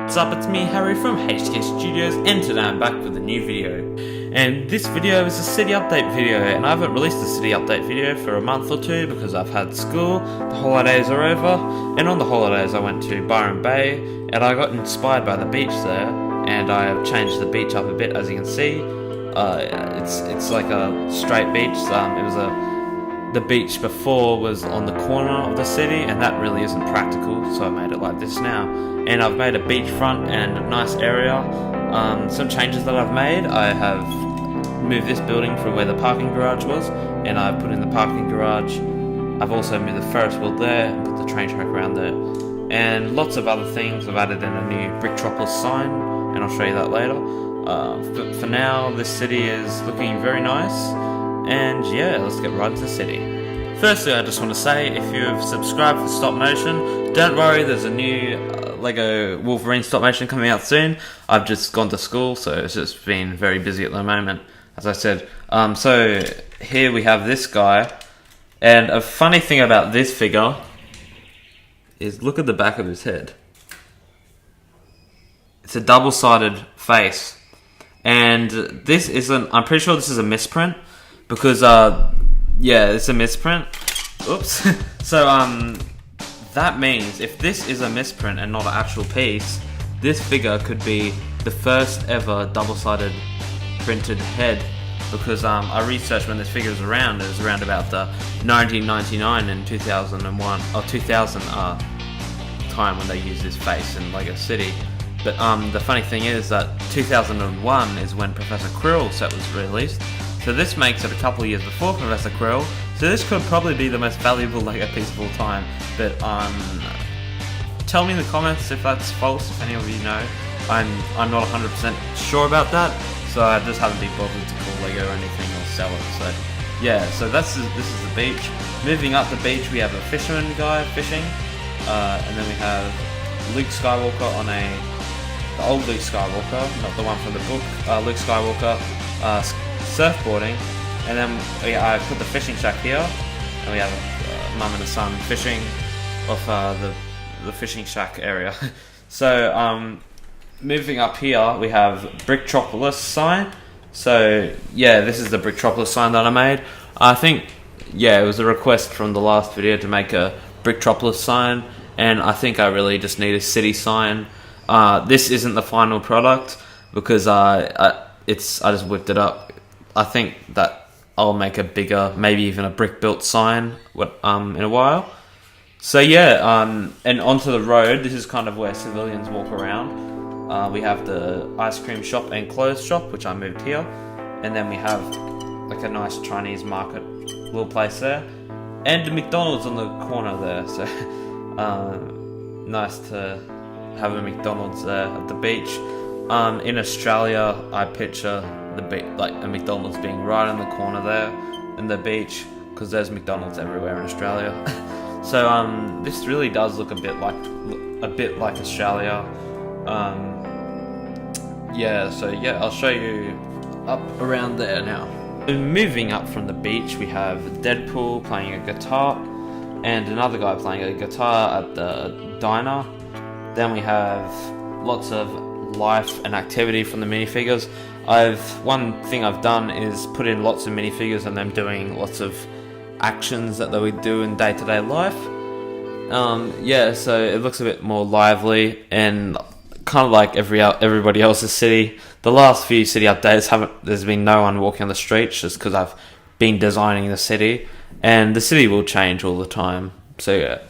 What's up, it's me Harry from HK Studios, and today I'm back with a new video. And this video is a city update video, and I haven't released a city update video for a month or two because I've had school, the holidays are over, and on the holidays I went to Byron Bay, and I got inspired by the beach there, and I have changed the beach up a bit. As you can see, it's like a straight beach. The beach before was on the corner of the city, and that really isn't practical, so I made it like this now. And I've made a beachfront and a nice area. Some changes that I've made: I have moved this building from where the parking garage was, and I've put in the parking garage. I've also moved the Ferris wheel there and put the train track around there, and lots of other things. I've added in a new Bricktropolis sign, and I'll show you that later. For now, this city is looking very nice. And yeah, let's get right into the city. Firstly, I just want to say, if you've subscribed for stop motion, don't worry, there's a new Lego Wolverine stop motion coming out soon. I've just gone to school, so it's just been very busy at the moment, as I said. So here we have this guy, and a funny thing about this figure is look at the back of his head. It's a double-sided face, and this isn't, I'm pretty sure this is a misprint. Because, yeah, it's a misprint. Oops. So, that means if this is a misprint and not an actual piece, this figure could be the first ever double-sided printed head. Because I researched when this figure was around. It was around about the 1999 and 2001 or 2000 time when they used this face in Lego City. But the funny thing is that 2001 is when Professor Quirrell set was released. So this makes it a couple of years before Professor Quirrell. So this could probably be the most valuable Lego piece of all time. But tell me in the comments if that's false, if any of you know. I'm not 100% sure about that, so I just haven't been bothered to call Lego or anything or sell it. So yeah, so this is the beach. Moving up the beach, we have a fisherman guy fishing, and then we have Luke Skywalker on the old Luke Skywalker, not the one from the book. Luke Skywalker surfboarding, and then I put the fishing shack here, and we have mum and a son fishing off the fishing shack area. So moving up here, we have Bricktropolis sign. So yeah, this is the Bricktropolis sign that I made. I think, yeah, it was a request from the last video to make a Bricktropolis sign, and I think I really just need a city sign. This isn't the final product because I just whipped it up. I think that I'll make a bigger, maybe even a brick-built sign in a while. So yeah, and onto the road, this is kind of where civilians walk around. We have the ice cream shop and clothes shop, which I moved here. And then we have like a nice Chinese market little place there. And the McDonald's on the corner there, so nice to have a McDonald's there at the beach. In Australia, I picture like a McDonald's being right in the corner there in the beach, because there's McDonald's everywhere in Australia. So this really does look a bit like Australia. Yeah, so yeah, I'll show you up around there now. Moving up from the beach, we have Deadpool playing a guitar and another guy playing a guitar at the diner. Then we have lots of life and activity from the minifigures. One thing I've done is put in lots of minifigures and them doing lots of actions that they would do in day-to-day life. Yeah, so it looks a bit more lively and kind of like everybody else's city. The last few city updates there's been no one walking on the streets, just because I've been designing the city, and the city will change all the time. So yeah.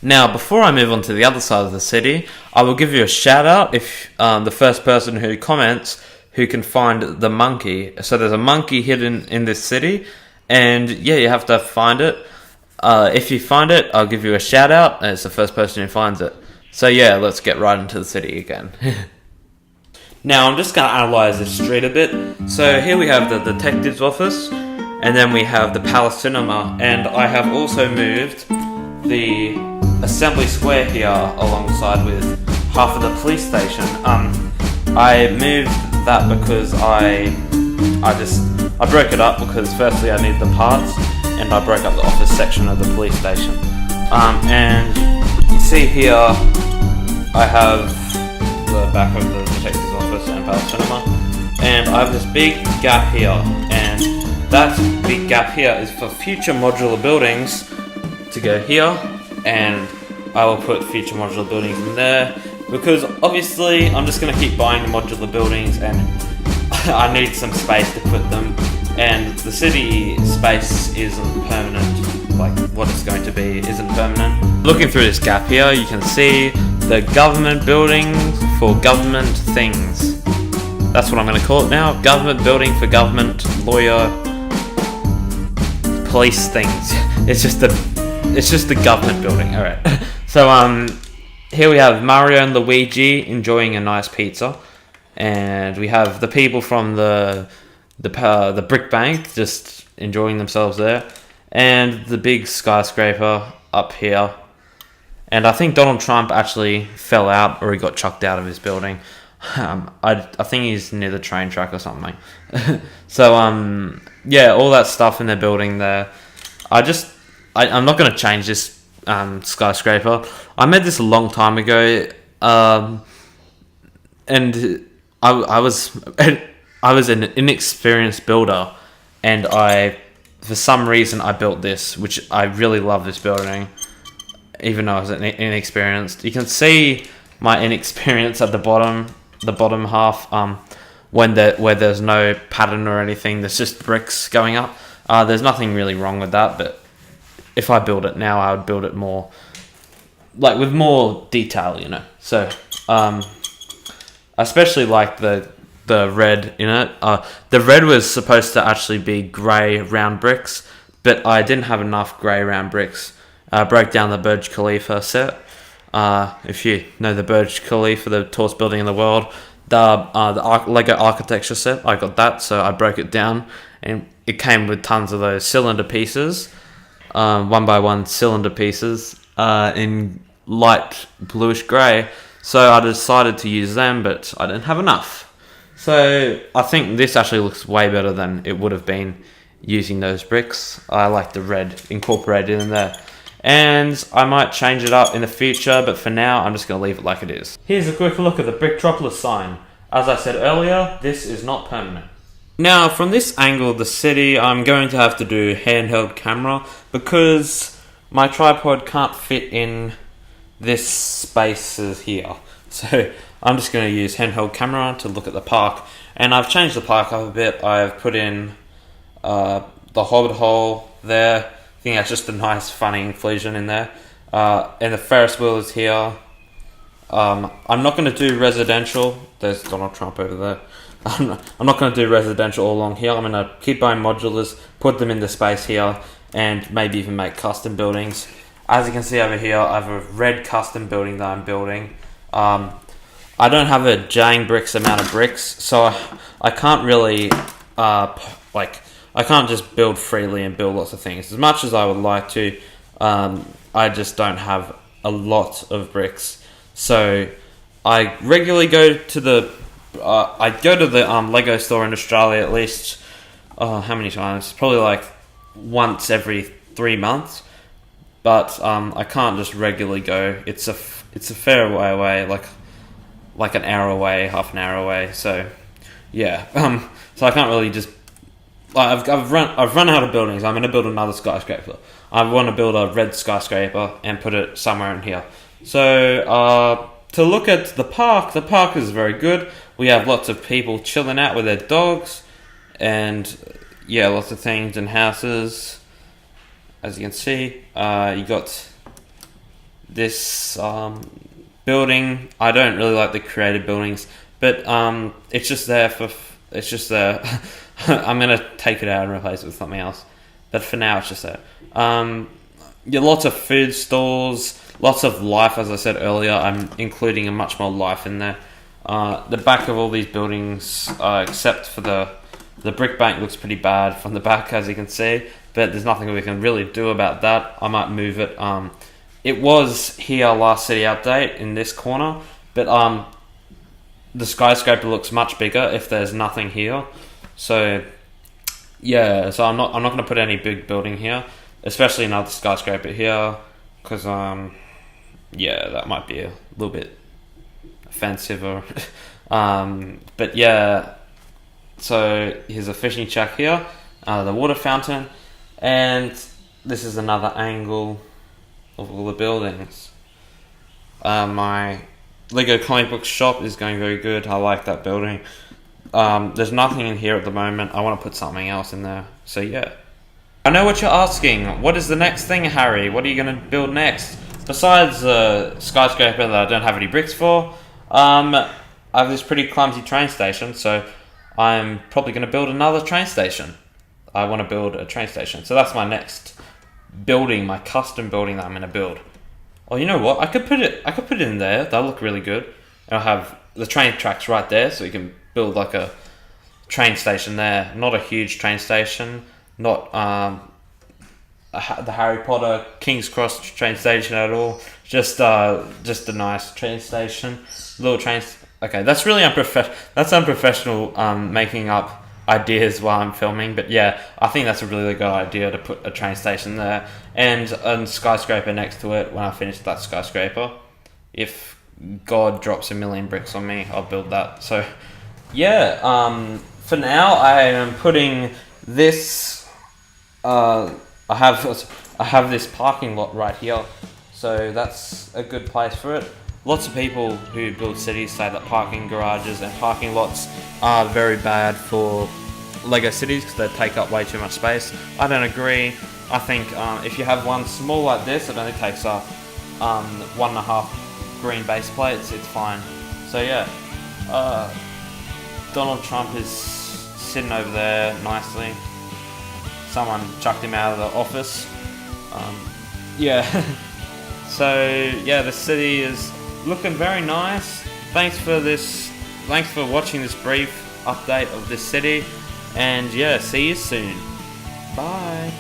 Now, before I move on to the other side of the city, I will give you a shout out if the first person who comments who can find the monkey. So there's a monkey hidden in this city, and yeah, you have to find it. If you find it, I'll give you a shout out, and it's the first person who finds it. So yeah, let's get right into the city again. Now, I'm just going to analyse this street a bit. So here we have the detective's office, and then we have the Palace Cinema, and I have also moved the Assembly Square here alongside with half of the police station. I moved that because I broke it up because firstly I need the parts, and I broke up the office section of the police station. And you see here I have the back of the detective's office and Palace Cinema. And I have this big gap here, and that big gap here is for future modular buildings to go here, and I will put future modular buildings in there, because obviously I'm just going to keep buying the modular buildings, and I need some space to put them, and the city space isn't permanent, like what it's going to be isn't permanent. Looking through this gap here, you can see the government buildings for government things. That's what I'm going to call it now, government building for government, lawyer, police things. It's just the government building. All right. So here we have Mario and Luigi enjoying a nice pizza, and we have the people from the brick bank just enjoying themselves there, and the big skyscraper up here. And I think Donald Trump actually fell out, or he got chucked out of his building. I think he's near the train track or something. So yeah, all that stuff in their building there. I'm not going to change this skyscraper. I made this a long time ago, and I was an inexperienced builder, and for some reason I built this, which I really love this building, even though I was inexperienced. You can see my inexperience at the bottom half, where there's no pattern or anything. There's just bricks going up. There's nothing really wrong with that, but if I build it now, I would build it more, like with more detail, you know. So, I especially like the red in it. The red was supposed to actually be grey round bricks, but I didn't have enough grey round bricks. I broke down the Burj Khalifa set. If you know the Burj Khalifa, the tallest building in the world, the Lego architecture set, I got that, so I broke it down, and it came with tons of those cylinder pieces, 1x1 cylinder pieces, in light bluish grey. So I decided to use them, but I didn't have enough. So I think this actually looks way better than it would have been using those bricks. I like the red incorporated in there. And I might change it up in the future, but for now I'm just going to leave it like it is. Here's a quick look at the Bricktropolis sign. As I said earlier, this is not permanent. Now, from this angle of the city, I'm going to have to do handheld camera, because my tripod can't fit in this spaces here. So I'm just going to use handheld camera to look at the park. And I've changed the park up a bit. I've put in the Hobbit hole there. I think that's just a nice funny inclusion in there. And the Ferris wheel is here. I'm not going to do residential. There's Donald Trump over there. I'm not going to do residential all along here. I'm going to keep buying modulars, put them into space here, and maybe even make custom buildings. As you can see over here, I have a red custom building that I'm building. I don't have a Jang Bricks amount of bricks, so I can't really I can't just build freely and build lots of things. As much as I would like to, I just don't have a lot of bricks. So I regularly go to the Lego store in Australia at least, how many times? Probably like once every 3 months. But I can't just regularly go. It's a fair way away, like an hour away, half an hour away. So yeah, so I can't really just. I've run out of buildings. I'm going to build another skyscraper. I want to build a red skyscraper and put it somewhere in here. So to look at the park is very good. We have lots of people chilling out with their dogs, and yeah, lots of things and houses. As you can see, you got this building. I don't really like the creative buildings, but it's just there for. It's just there. I'm gonna take it out and replace it with something else, but for now it's just there. Yeah, lots of food stalls, lots of life. As I said earlier, I'm including a much more life in there. The back of all these buildings, except for the brick bank, looks pretty bad from the back, as you can see. But there's nothing we can really do about that. I might move it. It was here last city update in this corner, but the skyscraper looks much bigger if there's nothing here. So yeah, so I'm not going to put any big building here, especially another skyscraper here, because yeah, that might be a little bit offensive or but yeah, so here's a fishing shack here, the water fountain, and this is another angle of all the buildings. My Lego comic book shop is going very good. I like that building. There's nothing in here at the moment. I want to put something else in there. So yeah. I know what you're asking. What is the next thing, Harry? What are you going to build next? Besides the skyscraper that I don't have any bricks for, I have this pretty clumsy train station, so I'm probably going to build another train station. I want to build a train station. So that's my next building, my custom building that I'm going to build. Oh, you know what? I could put it in there. That'll look really good. And I'll have the train tracks right there, so you can build like a train station there. Not a huge train station. Not the Harry Potter King's Cross train station at all. Just a nice train station. Little trains. Okay, that's really unprofessional. Making up ideas while I'm filming, but yeah, I think that's a really good idea to put a train station there and a skyscraper next to it when I finish that skyscraper. If God drops 1,000,000 bricks on me, I'll build that. So yeah, for now I am putting this I have this parking lot right here, so that's a good place for it. Lots of people who build cities say that parking garages and parking lots are very bad for Lego cities because they take up way too much space. I don't agree. I think if you have one small like this, it only takes up 1.5 green base plates, it's fine. So yeah, Donald Trump is sitting over there nicely. Someone chucked him out of the office. Yeah. So yeah, the city is looking very nice. Thanks for watching this brief update of this city, and yeah, see you soon. Bye.